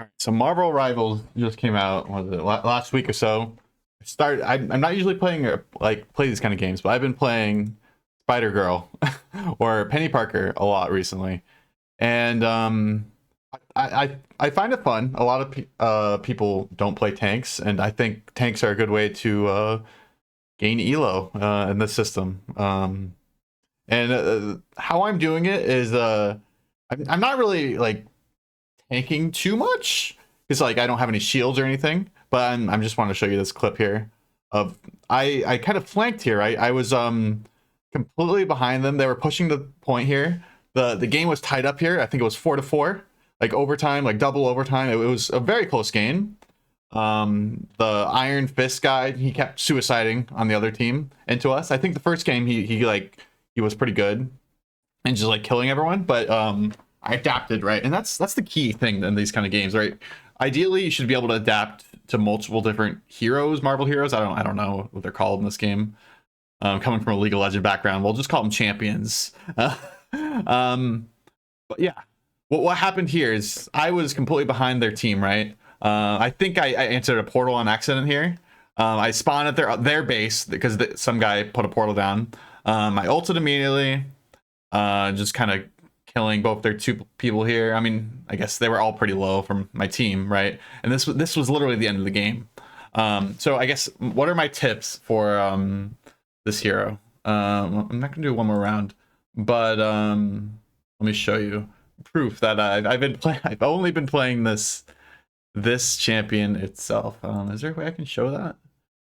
All right, so Marvel Rivals just came out. What was it, last week or so? I'm not usually playing play these kind of games, but I've been playing Spider Girl or Penny Parker a lot recently, and I find it fun. A lot of people don't play tanks, and I think tanks are a good way to gain Elo in this system. And how I'm doing it is I'm not really like tanking too much because like I don't have any shields or anything. But I'm just want to show you this clip here of I kind of flanked here. I was completely behind them. They were pushing the point here. The game was tied up here. I think it was 4-4, like overtime, like double overtime. It was a very close game. The Iron Fist guy, he kept suiciding on the other team into us. I think the first game he was pretty good and just like killing everyone, but I adapted, right? And that's the key thing in these kind of games, right? Ideally, you should be able to adapt to multiple different heroes, Marvel heroes. I don't know what they're called in this game. Coming from a League of Legends background, we'll just call them champions. But yeah, what happened here is I was completely behind their team, right? I think I entered a portal on accident here. I spawned at their base because some guy put a portal down. I ulted immediately, just kind of killing both their two people here. I mean, I guess they were all pretty low from my team, right? And this was literally the end of the game. So I guess what are my tips for this hero? I'm not gonna do one more round, but let me show you proof that I've only been playing this champion itself. Is there a way I can show that?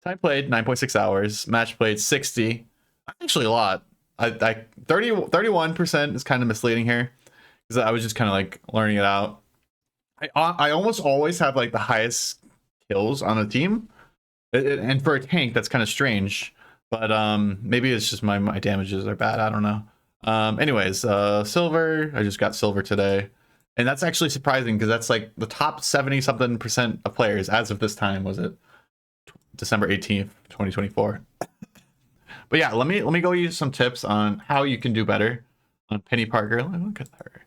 Time played 9.6 hours, match played 60. Actually a lot. I 31% is kind of misleading here because I was just kind of like learning it out. I almost always have like the highest kills on a team, and for a tank that's kind of strange, but maybe it's just my damages are bad. I don't know. Anyways, silver. I just got silver today, and that's actually surprising because that's like the top 70-something% of players as of this time. Was it December 18th, 2024? But yeah, let me go use some tips on how you can do better on Penny Parker. Look at her.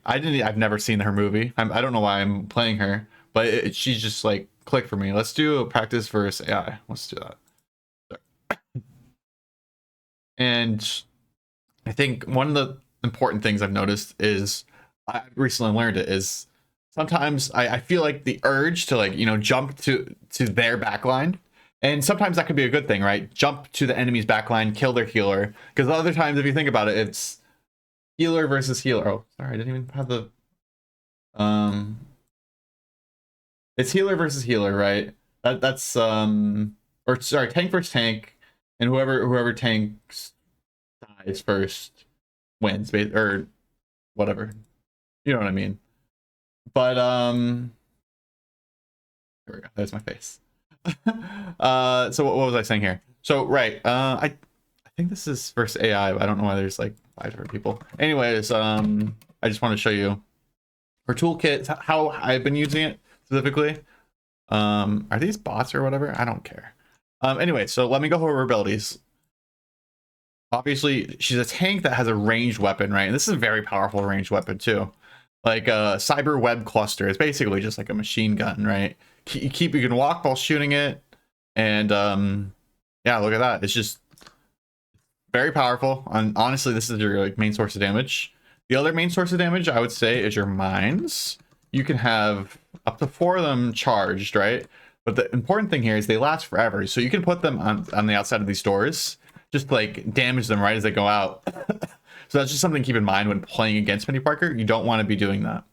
I've never seen her movie. I don't know why I'm playing her, but she's just like clicked for me. Let's do a practice versus AI. Let's do that. And I think one of the important things I've noticed is I recently learned it is sometimes I feel like the urge to like jump to their backline. And sometimes that could be a good thing, right? Jump to the enemy's backline, kill their healer. Because the other times, if you think about it, it's healer versus healer. Oh, sorry, I didn't even have the... It's healer versus healer, right? That's... Or, sorry, tank versus tank. And whoever tanks dies first wins, or whatever. You know what I mean? But, here we go. There's my face. So what was I saying here? So right, I think this is versus AI, but I don't know why there's like 5 different people. Anyways, I just want to show you for toolkit how I've been using it specifically. Are these bots or whatever? I don't care. Anyway, so let me go over her abilities. Obviously, she's a tank that has a ranged weapon, right? And this is a very powerful ranged weapon too. Like a cyber web cluster is basically just like a machine gun, right? You can walk while shooting it, and yeah, look at that. It's just very powerful. And honestly, this is your like main source of damage. The other main source of damage I would say is your mines. You can have up to 4 of them charged, right? But the important thing here is they last forever, so you can put them on the outside of these doors, just like damage them right as they go out. So that's just something to keep in mind when playing against Penny Parker. You don't want to be doing that.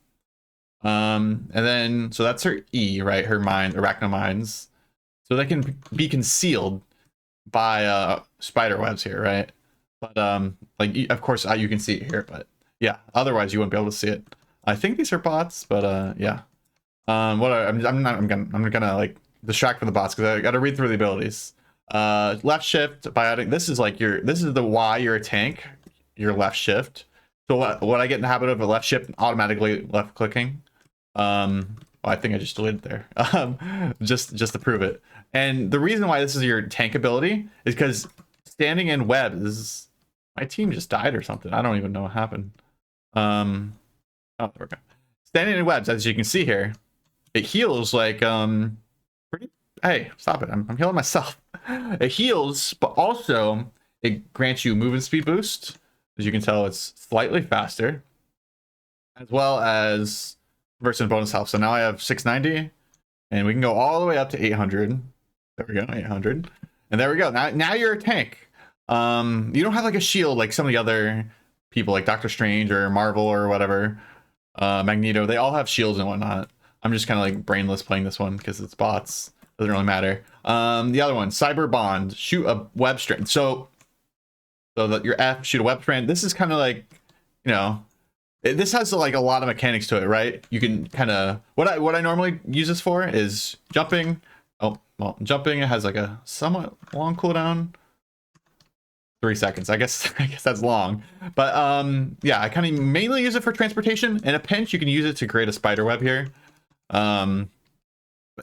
And then, so that's her E, right? Her mines, arachno mines. So they can be concealed by spider webs here, right? But like of course you can see it here, but yeah, otherwise you wouldn't be able to see it. I think these are bots, but yeah. I'm gonna like distract from the bots because I got to read through the abilities. Left shift, biotic. This is the why you're a tank. Your left shift. So what I get in the habit of a left shift, automatically left clicking. I think I just deleted there. Just to prove it. And the reason why this is your tank ability is because standing in webs, my team just died or something. I don't even know what happened. Oh, there we go. standing in webs, as you can see here, it heals like pretty. Hey, stop it! I'm healing myself. It heals, but also it grants you movement speed boost. As you can tell, it's slightly faster, as well as versus bonus health. So now I have 690, and we can go all the way up to 800. There we go, 800, and there we go. Now you're a tank. You don't have like a shield like some of the other people, like Doctor Strange or Marvel or whatever. Magneto, they all have shields and whatnot. I'm just kind of like brainless playing this one because it's bots. Doesn't really matter. The other one, Cyber Bond, shoot a web strand. So that your F, shoot a web strand. This is kind of like, you know, this has like a lot of mechanics to it, right? You can kind of, what I normally use this for is jumping. Oh, well, jumping, it has like a somewhat long cooldown. 3 seconds. I guess that's long. But yeah, I kind of mainly use it for transportation. In a pinch, you can use it to create a spider web here. But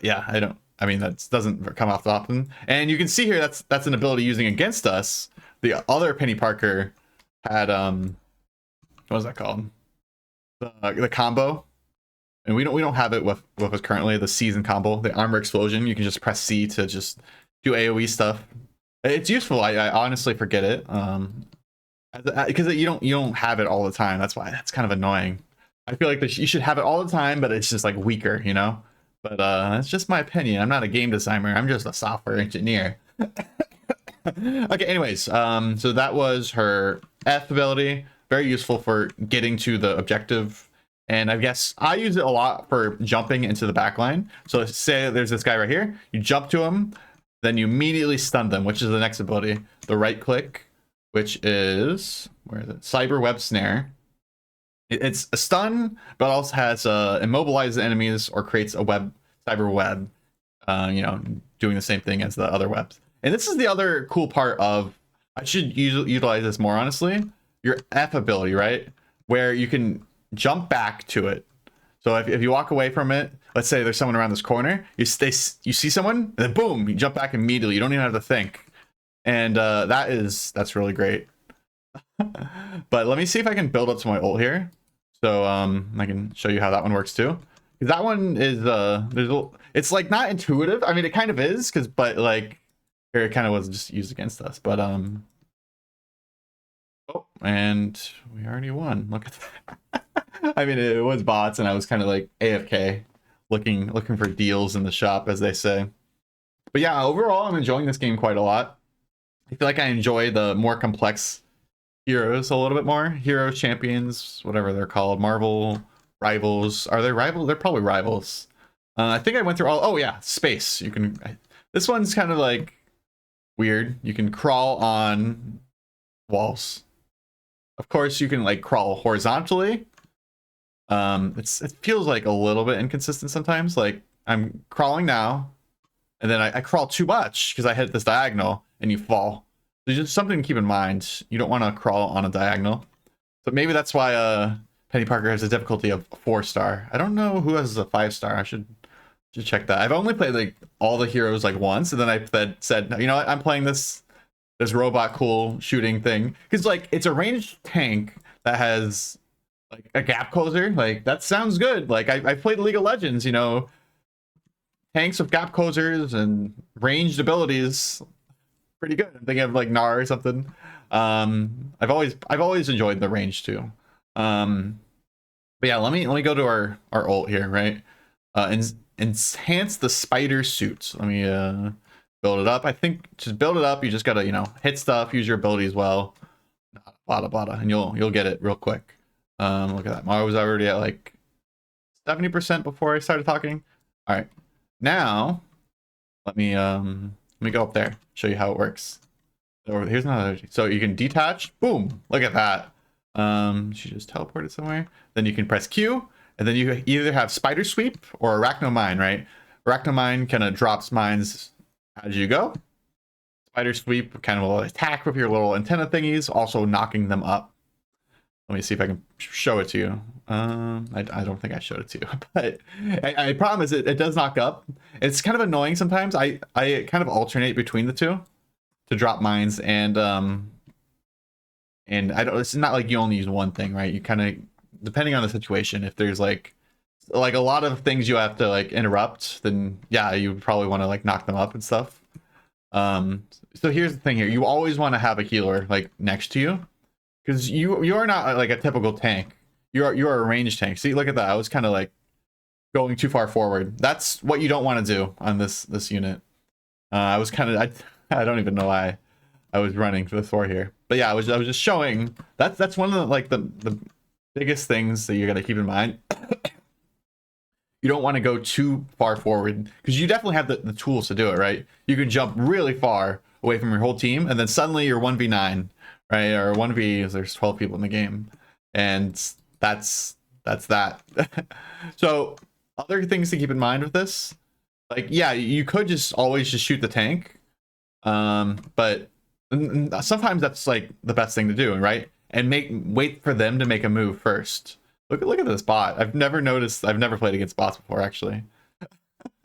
yeah, I mean, that doesn't come off often. And you can see here that's an ability using against us. The other Peni Parker had what was that called? The combo. And we don't have it with us currently, the season combo, the armor explosion. You can just press C to just do AoE stuff. It's useful. I honestly forget it. Because you don't have it all the time. That's why that's kind of annoying. I feel like you should have it all the time, but it's just like weaker, you know? But it's just my opinion. I'm not a game designer. I'm just a software engineer. Okay, anyways, so that was her F ability. Very useful for getting to the objective. And I guess I use it a lot for jumping into the back line. So say there's this guy right here. You jump to him, then you immediately stun them, which is the next ability. The right click, which is, where is it? Cyber Web Snare. It's a stun, but also has immobilize the enemies or creates a cyber web, you know, doing the same thing as the other webs. And this is the other cool part of, I should utilize this more honestly, your F ability, right? Where you can jump back to it. So if you walk away from it, let's say there's someone around this corner, you see someone, and then boom, you jump back immediately. You don't even have to think. And that's really great. But let me see if I can build up to my ult here. So I can show you how that one works too. Because that one is it's like not intuitive. I mean, it kind of is, but like here it kind of was just used against us. But oh, and we already won. Look at that. I mean, it was bots, and I was kind of like AFK, looking for deals in the shop, as they say. But yeah, overall, I'm enjoying this game quite a lot. I feel like I enjoy the more complex heroes a little bit more. Heroes, champions, whatever they're called. Marvel rivals. Are they rivals? They're probably rivals. I think I went through all. Oh yeah, space. You can. This one's kind of like weird. You can crawl on walls. Of course, you can like crawl horizontally. It feels like a little bit inconsistent sometimes. Like I'm crawling now, and then I crawl too much because I hit this diagonal, and you fall. There's just something to keep in mind. You don't want to crawl on a diagonal. So maybe that's why Peni Parker has a difficulty of 4-star. I don't know who has a 5-star. I should check that. I've only played like all the heroes like once, and then I said, you know what, I'm playing this robot cool shooting thing because like it's a ranged tank that has like a gap closer. Like that sounds good. Like I played League of Legends, you know, tanks with gap closers and ranged abilities. Pretty good. I'm thinking of like Gnar or something. I've always enjoyed the range too. But yeah, let me go to our ult here, right? Enhance the spider suit. Let me build it up. I think just build it up. You just gotta, you know, hit stuff, use your ability as well. Bada, and you'll get it real quick. Look at that. I was already at like 70% before I started talking. All right, now let me go up there, show you how it works. So here's another. So you can detach. Boom! Look at that. She just teleported somewhere. Then you can press Q, and then you either have Spider Sweep or Arachno Mine, right? Arachno Mine kind of drops mines as you go. Spider Sweep kind of will attack with your little antenna thingies, also knocking them up. Let me see if I can show it to you. I don't think I showed it to you, but I promise it does knock up. It's kind of annoying sometimes. I kind of alternate between the two to drop mines, and I don't. It's not like you only use one thing, right? You kind of, depending on the situation, if there's like like a lot of things you have to like interrupt, then yeah, you would probably want to like knock them up and stuff. So here's the thing here. You always want to have a healer like next to you, because you are not like a typical tank. You are a ranged tank. See, look at that. I was kind of like going too far forward. That's what you don't want to do on this unit. I was kind of I don't even know why I was running for the Thor here. But yeah, I was just showing that's one of the like the biggest things that you got to keep in mind. You don't want to go too far forward, because you definitely have the tools to do it, right? You can jump really far away from your whole team, and then suddenly you're 1v9, right? Or 1v, there's 12 people in the game. And that's that. So other things to keep in mind with this, like, yeah, you could just always just shoot the tank. But sometimes that's like the best thing to do, right? And wait for them to make a move first. Look at this bot. I've never played against bots before, actually.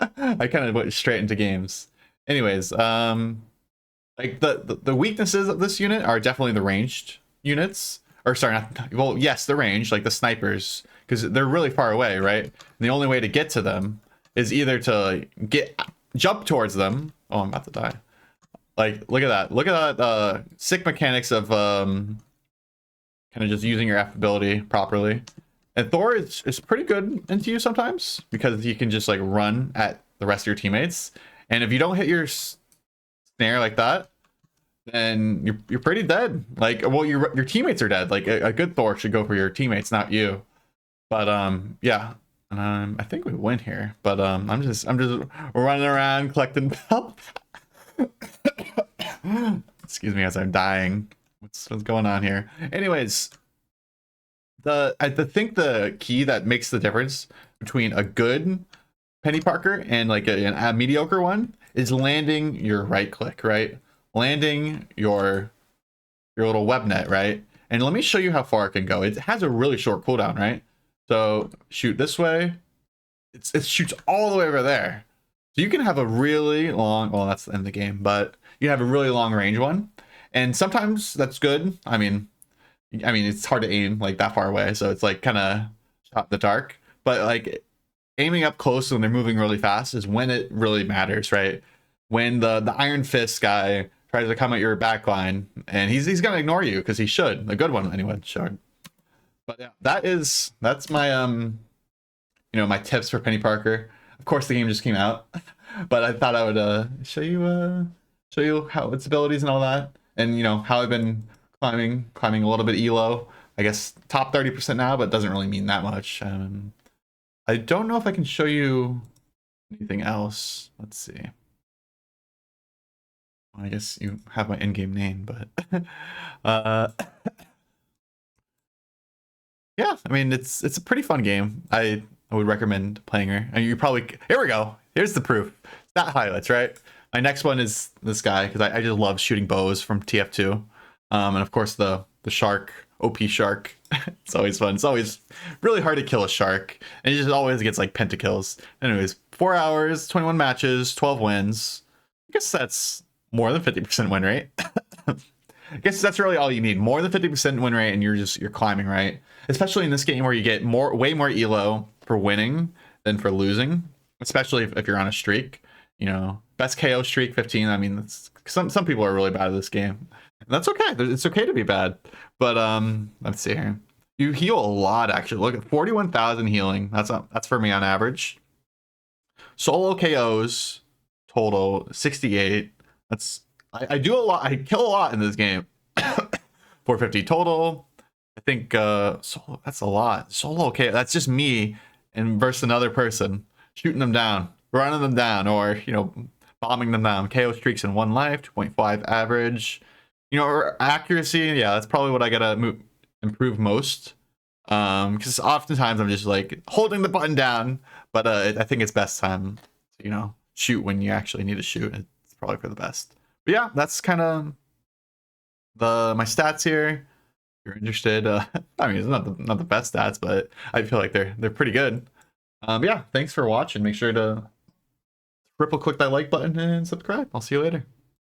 I kind of went straight into games. Anyways, like the weaknesses of this unit are definitely the ranged units. Or sorry, well, yes, the range, like the snipers, because they're really far away, right? And the only way to get to them is either to jump towards them. Oh, I'm about to die. Like, look at that. Look at that sick mechanics of kind of just using your F ability properly. And Thor is pretty good into you sometimes, because you can just like run at the rest of your teammates. And if you don't hit your snare like that, then you're pretty dead. Like, well, your teammates are dead. Like a good Thor should go for your teammates, not you. But yeah. I think we win here. But I'm just running around collecting health. Excuse me as I'm dying. What's going on here? Anyways, I think the key that makes the difference between a good Peni Parker and like a mediocre one is landing your right click, right? Landing your little web net, right? And let me show you how far it can go. It has a really short cooldown, right? So shoot this way. It shoots all the way over there. So you can have a really long, well, that's the end of the game, but you have a really long range one. And sometimes that's good. I mean, it's hard to aim like that far away, so it's like kind of shot in the dark. But like aiming up close when they're moving really fast is when it really matters, right? When the Iron Fist guy tries to come at your backline, and he's gonna ignore you, because he should. A good one anyway, sure. But yeah, that's my my tips for Peni Parker. Of course, the game just came out, but I thought I would show you how its abilities and all that, and how I've been climbing a little bit elo. I guess top 30% now, but it doesn't really mean that much. I don't know if I can show you anything else. Let's see. Well, I guess you have my in-game name, but yeah, I mean, it's a pretty fun game. I would recommend playing her. And you probably, here we go. Here's the proof. Stat highlights, right? My next one is this guy, because I just love shooting bows from TF2. And of course the shark, OP shark. It's always fun. It's always really hard to kill a shark, and he just always gets like pentakills. Anyways, 4 hours, 21 matches, 12 wins. I guess that's more than 50% win rate. I guess that's really all you need. More than 50% win rate, and you're climbing, right? Especially in this game where you get way more elo for winning than for losing. Especially if you're on a streak. Best KO streak 15. I mean, some people are really bad at this game. And that's okay. It's okay to be bad. But let's see here. You heal a lot, actually. Look at 41,000 healing. That's for me on average. Solo KOs total 68. I do a lot. I kill a lot in this game. 450 total. I think solo, that's a lot. Solo KO. That's just me and versus another person shooting them down, running them down, or bombing them down. KO streaks in 1 life, 2.5 average. Accuracy, yeah, that's probably what I gotta improve most. Because oftentimes I'm just like holding the button down, but I think it's best time to, shoot when you actually need to shoot. It's probably for the best. But yeah, that's kind of my stats here. If you're interested, I mean, it's not the best stats, but I feel like they're pretty good. Yeah, thanks for watching. Make sure to triple click that like button and subscribe. I'll see you later.